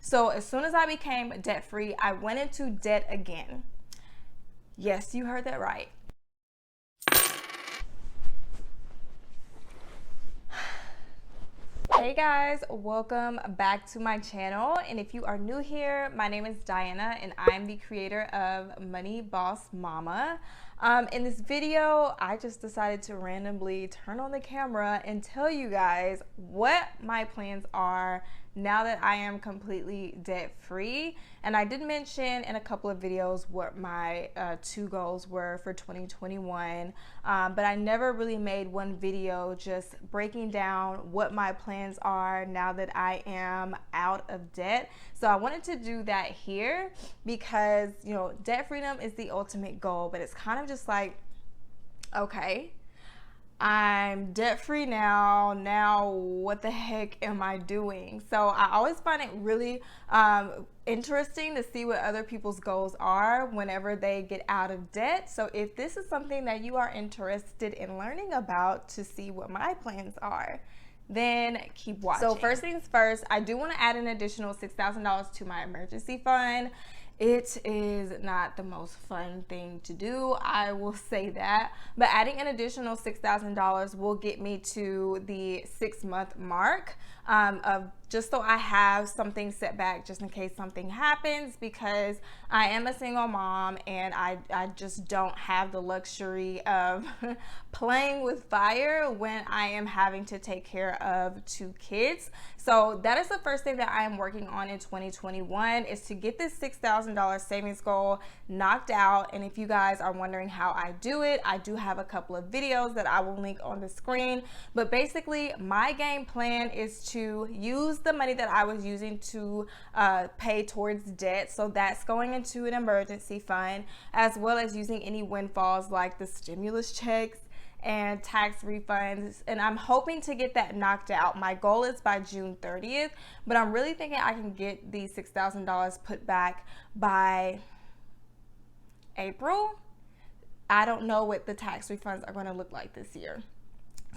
So as soon as I became debt free, I went into debt again. Yes, you heard that right. Hey guys, welcome back to my channel. And if you are new here, my name is Diana and I'm the creator of Money Boss Mama. In this video, I just decided to randomly turn on the camera and tell you guys what my plans are now that I am completely debt free. And I did mention in a couple of videos what my two goals were for 2021, but I never really made one video just breaking down what my plans are now that I am out of debt. So I wanted to do that here because, you know, debt freedom is the ultimate goal, but it's kind of just like, okay, I'm debt free now. Now, what the heck am I doing? So I always find it really interesting to see what other people's goals are whenever they get out of debt. So if this is something that you are interested in learning about to see what my plans are, then keep watching. So first things first, I do want to add an additional $6,000 to my emergency fund. It is not the most fun thing to do, I will say that, but adding an additional $6,000 will get me to the 6-month mark of just so I have something set back just in case something happens, because I am a single mom and I just don't have the luxury of playing with fire when I am having to take care of 2 kids. So that is the first thing that I am working on in 2021, is to get this $6,000 savings goal knocked out. And if you guys are wondering how I do it, I do have a couple of videos that I will link on the screen. But basically, my game plan is to use the money that I was using to pay towards debt. So that's going into an emergency fund, as well as using any windfalls like the stimulus checks and tax refunds, and I'm hoping to get that knocked out. My goal is by June 30th, but I'm really thinking I can get the $6,000 put back by April. I don't know what the tax refunds are going to look like this year,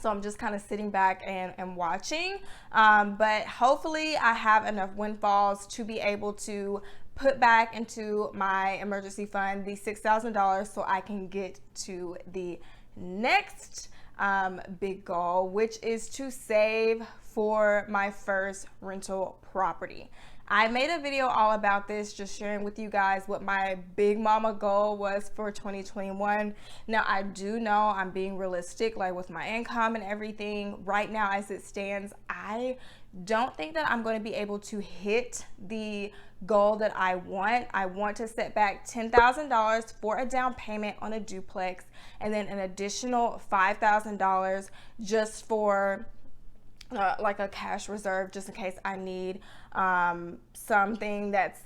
so I'm just kind of sitting back and watching, but hopefully I have enough windfalls to be able to put back into my emergency fund the $6,000 so I can get to the next big goal, which is to save for my first rental property. I made a video all about this, just sharing with you guys what my big mama goal was for 2021. Now, I do know I'm being realistic, like with my income and everything. Right now, as it stands, I don't think that I'm going to be able to hit the goal that I want. I want to set back $10,000 for a down payment on a duplex, and then an additional $5,000 just for like a cash reserve, just in case I need something that's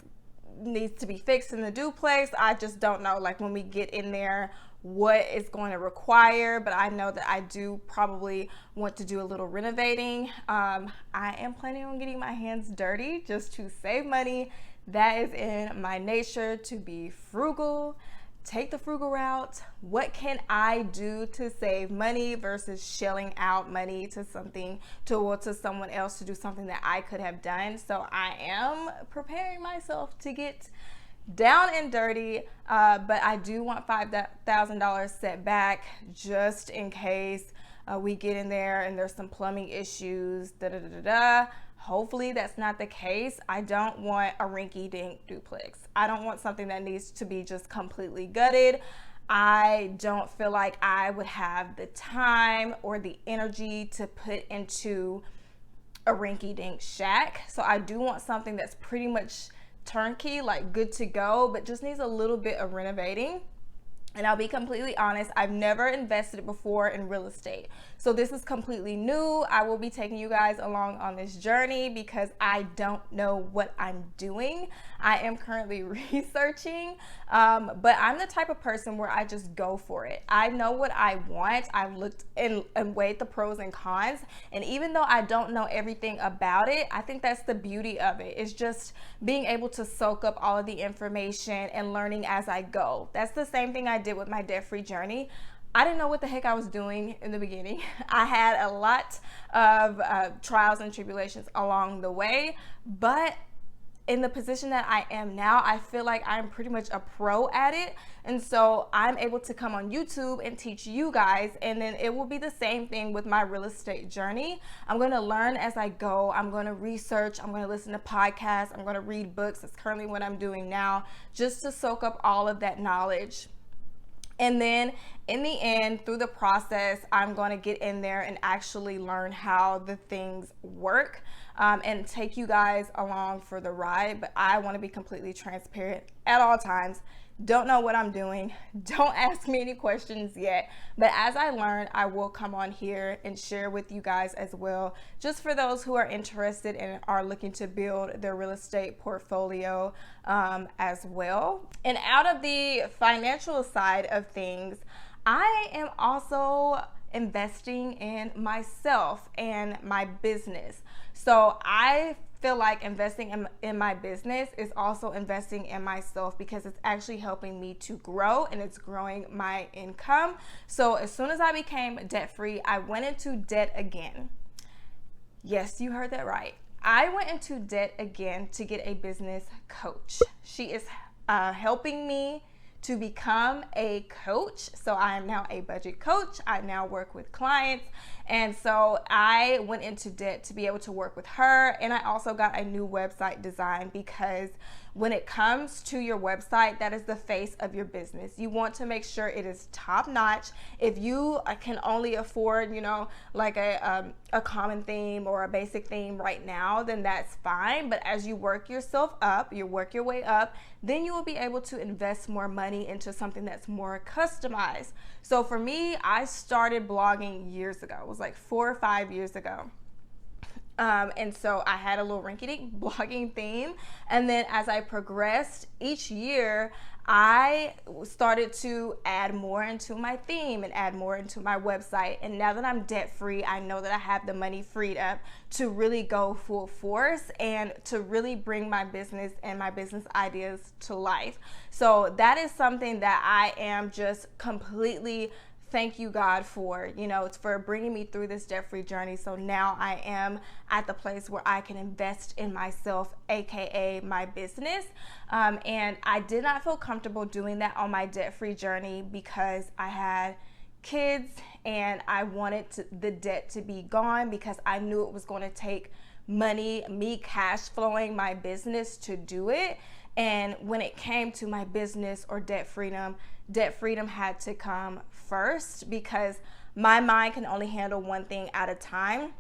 needs to be fixed in the duplex. I just don't know, like when we get in there, what it's going to require, but I know that I do probably want to do a little renovating. I am planning on getting my hands dirty just to save money. That is in my nature, to be frugal. Take the frugal route. What can I do to save money versus shelling out money to something to someone else to do something that I could have done? So I am preparing myself to get down and dirty, but I do want $5,000 set back just in case we get in there and there's some plumbing issues. Hopefully that's not the case. I don't want a rinky-dink duplex. I don't want something that needs to be just completely gutted. I don't feel like I would have the time or the energy to put into a rinky-dink shack. So I do want something that's pretty much turnkey, like good to go, but just needs a little bit of renovating. And I'll be completely honest, I've never invested before in real estate. So this is completely new. I will be taking you guys along on this journey because I don't know what I'm doing. I am currently researching, but I'm the type of person where I just go for it. I know what I want. I've looked and weighed the pros and cons. And even though I don't know everything about it, I think that's the beauty of it. It's just being able to soak up all of the information and learning as I go. That's the same thing I did with my debt-free journey. I didn't know what the heck I was doing in the beginning. I had a lot of trials and tribulations along the way, but in the position that I am now, I feel like I'm pretty much a pro at it. And so I'm able to come on YouTube and teach you guys. And then it will be the same thing with my real estate journey. I'm going to learn as I go. I'm going to research. I'm going to listen to podcasts. I'm going to read books. That's currently what I'm doing now, just to soak up all of that knowledge. And then in the end, through the process, I'm going to get in there and actually learn how the things work, and take you guys along for the ride. But I want to be completely transparent at all times. Don't know what I'm doing. Don't ask me any questions yet. But as I learn, I will come on here and share with you guys as well, just for those who are interested and are looking to build their real estate portfolio as well. And out of the financial side of things, I am also investing in myself and my business. So I feel like investing in my business is also investing in myself, because it's actually helping me to grow and it's growing my income. So as soon as I became debt free, I went into debt again. Yes, you heard that right. I went into debt again to get a business coach. She is helping me to become a coach. So I am now a budget coach. I now work with clients. And so I went into debt to be able to work with her. And I also got a new website design, because when it comes to your website, that is the face of your business. You want to make sure it is top notch. If you can only afford, like a common theme or a basic theme right now, then that's fine. But as you work yourself up, you work your way up, then you will be able to invest more money into something that's more customized. So for me, I started blogging years ago. It was like 4 or 5 years ago. And so I had a little rinky-dink blogging theme. And then as I progressed each year, I started to add more into my theme and add more into my website. And now that I'm debt free, I know that I have the money freed up to really go full force and to really bring my business and my business ideas to life. So that is something that I am just completely thank you, God, for, it's for bringing me through this debt-free journey. So now I am at the place where I can invest in myself, AKA my business. And I did not feel comfortable doing that on my debt-free journey, because I had kids and I wanted the debt to be gone, because I knew it was going to take money, me cash flowing my business to do it. And when it came to my business or debt freedom had to come first, because my mind can only handle one thing at a time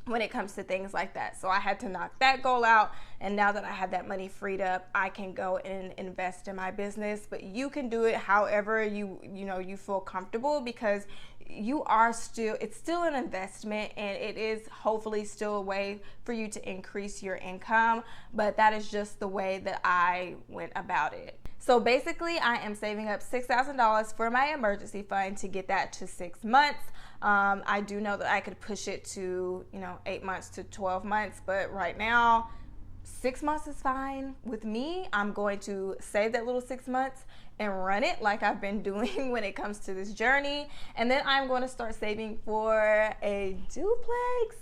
when it comes to things like that. So I had to knock that goal out. And now that I have that money freed up, I can go and invest in my business. But you can do it however you feel comfortable, because it's still an investment, and it is hopefully still a way for you to increase your income. But that is just the way that I went about it. So basically, I am saving up $6,000 for my emergency fund to get that to 6 months. I do know that I could push it to 8 months to 12 months, but right now 6 months is fine with me. I'm going to save that little 6 months and run it like I've been doing when it comes to this journey. And then I'm going to start saving for a duplex,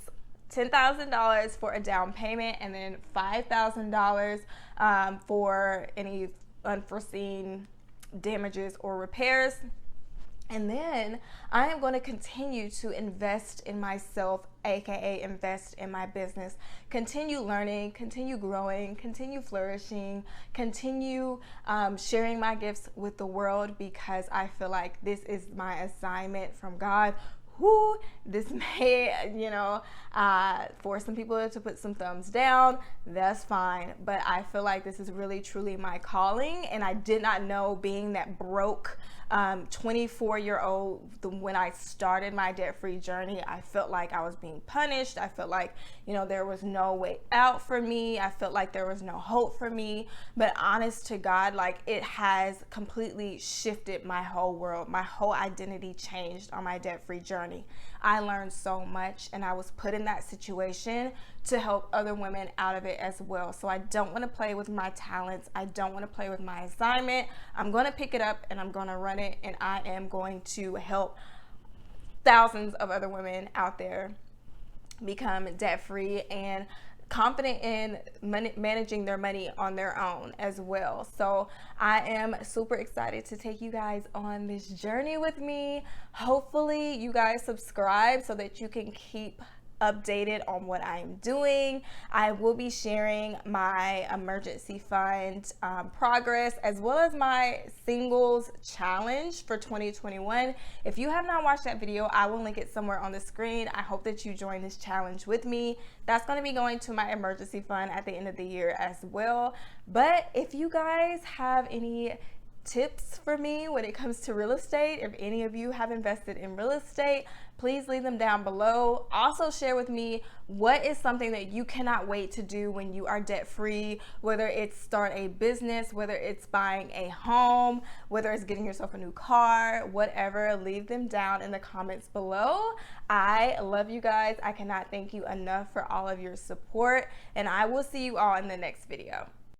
$10,000 for a down payment, and then $5,000 for any unforeseen damages or repairs. And then I am going to continue to invest in myself, aka invest in my business, continue learning, continue growing, continue flourishing, continue sharing my gifts with the world, because I feel like this is my assignment from God. This may, for some people to put some thumbs down, that's fine. But I feel like this is really, truly my calling. And I did not know, being that broke 24-year-old, when I started my debt-free journey, I felt like I was being punished. I felt like, there was no way out for me. I felt like there was no hope for me. But honest to God, like, it has completely shifted my whole world. My whole identity changed on my debt-free journey. I learned so much, and I was put in that situation to help other women out of it as well. So I don't want to play with my talents. I don't want to play with my assignment. I'm going to pick it up and I'm going to run it, and I am going to help thousands of other women out there become debt free. And confident in managing their money on their own as well. So I am super excited to take you guys on this journey with me. Hopefully you guys subscribe so that you can keep updated on what I'm doing. I will be sharing my emergency fund progress, as well as my singles challenge for 2021. If you have not watched that video, I will link it somewhere on the screen. I hope that you join this challenge with me. That's going to be going to my emergency fund at the end of the year as well. But if you guys have any tips for me when it comes to real estate, if any of you have invested in real estate, please leave them down below. Also share with me what is something that you cannot wait to do when you are debt free, whether it's start a business, whether it's buying a home, whether it's getting yourself a new car, whatever. Leave them down in the comments below. I love you guys. I cannot thank you enough for all of your support, and I will see you all in the next video.